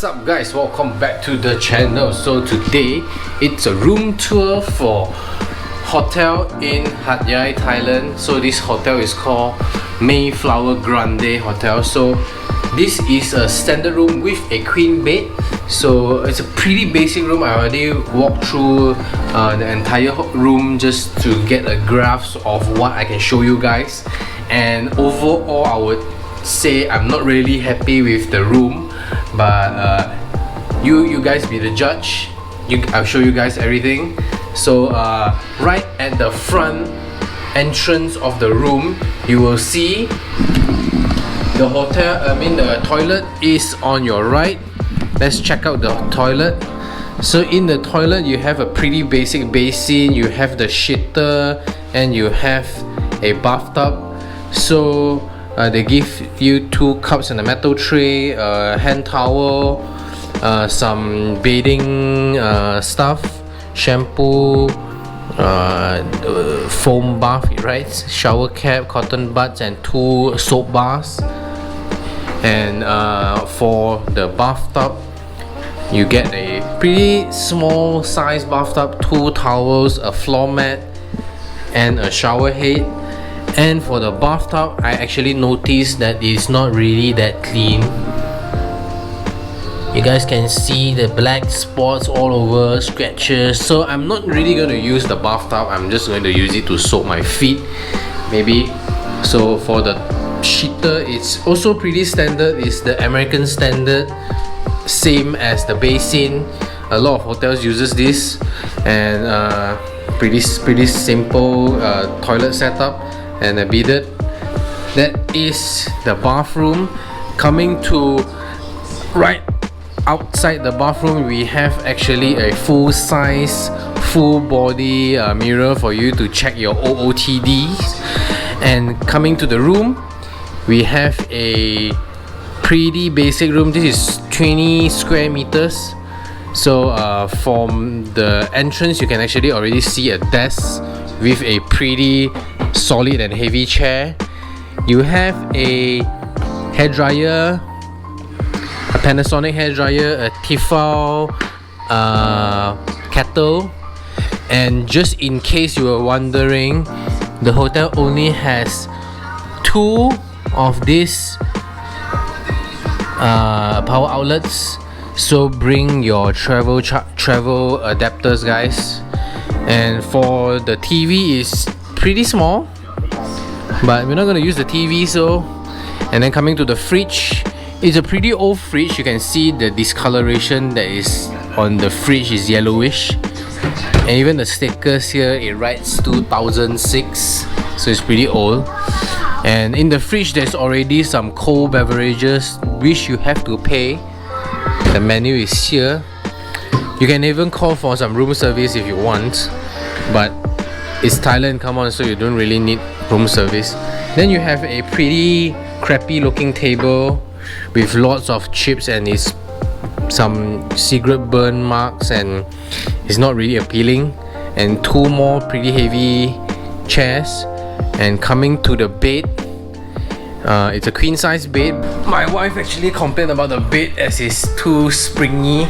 What's up guys, welcome back to the channel. So today it's a room tour for hotel in Hatyai, Thailand. So this hotel is called Mayflower Grande Hotel. So this is a standard room with a queen bed. So it's a pretty basic room. I already walked through the entire room just to get a grasp of what I can show you guys. And overall I would say I'm not really happy with the room, but you guys be the judge. I'll show you guys everything. So right at the front entrance of the room, you will see the hotel. The toilet is on your right. Let's check out the toilet. So in the toilet you have a pretty basic basin, you have the shitter, and you have a bathtub. So they give you 2 cups and a metal tray, a hand towel, some bathing stuff, shampoo, foam bath, right? Shower cap, cotton buds, and 2 soap bars. And for the bathtub, you get a pretty small size bathtub, 2 towels, a floor mat, and a shower head. And for the bathtub, I actually noticed that it's not really that clean. You guys can see the black spots all over, scratches. So I'm not really going to use the bathtub. I'm just going to use it to soak my feet, maybe. So for the shitter, it's also pretty standard. It's the American standard, same as the basin. A lot of hotels uses this, and pretty simple toilet setup. And a bidet. That is the bathroom. Coming to right outside the bathroom, we have actually a full size, full body mirror for you to check your OOTDs. And coming to the room, we have a pretty basic room. This is 20 square meters. So from the entrance, you can actually already see a desk with a pretty solid and heavy chair. You have a hairdryer, a Panasonic hairdryer, a Tefal kettle. And just in case you were wondering, the hotel only has 2 of these power outlets. So bring your travel adapters, guys. And for the TV is pretty small, but we're not going to use the TV. So, and then coming to the fridge, it's a pretty old fridge. You can see the discoloration that is on the fridge is yellowish, and even the stickers here, it writes 2006, so it's pretty old. And in the fridge there's already some cold beverages which you have to pay. The menu is here. You can even call for some room service if you want, but it's Thailand, come on, so you don't really need room service. Then you have a pretty crappy looking table with lots of chips, and it's some cigarette burn marks, and it's not really appealing. And 2 more pretty heavy chairs. And coming to the bed, it's a queen size bed. My wife actually complained about the bed as it's too springy.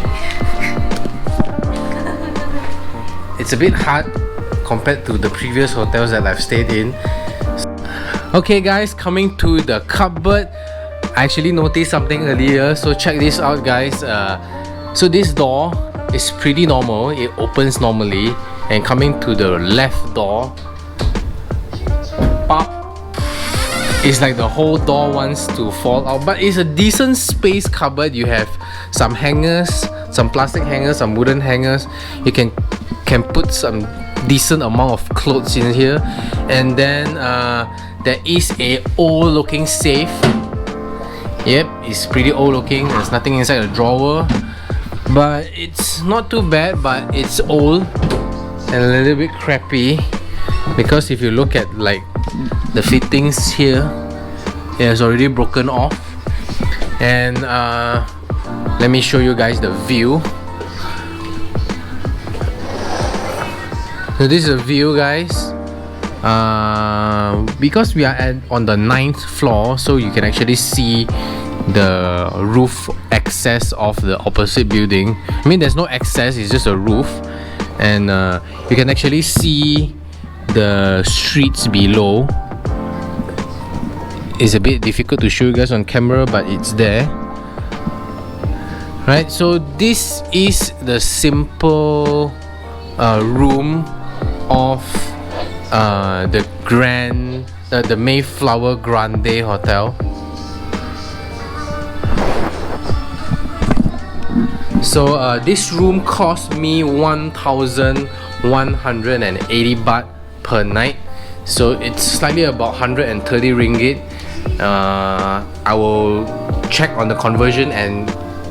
It's a bit hard compared to the previous hotels that I've stayed in. Okay guys, coming to the cupboard, I actually noticed something earlier, so check this out guys. So this door is pretty normal, it opens normally. And coming to the left door, pop, it's like the whole door wants to fall out. But it's a decent space cupboard. You have some hangers, some plastic hangers, some wooden hangers. You can put some decent amount of clothes in here. And then there is a old looking safe. Yep, it's pretty old looking. There's nothing inside the drawer, but it's not too bad. But it's old and a little bit crappy, because if you look at like the fittings here, it has already broken off. And let me show you guys the view. So this is a view, guys. Because we are on the 9th floor, so you can actually see the roof access of the opposite building. I mean, there's no access, it's just a roof, and you can actually see the streets below. It's a bit difficult to show you guys on camera, but it's there. Right, so this is the simple room of the the Mayflower Grande Hotel. So this room cost me 1,180 baht per night. So it's slightly about 130 ringgit. I will check on the conversion and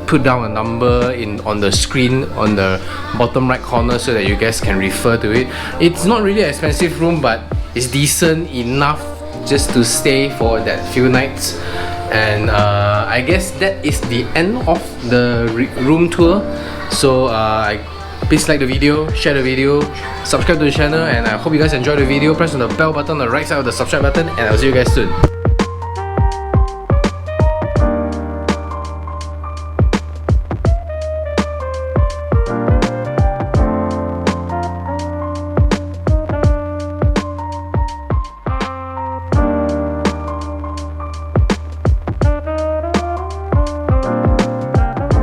put down a number on the screen on the bottom right corner so that you guys can refer to it. It's not really an expensive room, but it's decent enough just to stay for that few nights. And I guess that is the end of the room tour. So please like the video, share the video, subscribe to the channel, and I hope you guys enjoy the video. Press on the bell button on the right side of the subscribe button, and I'll see you guys soon.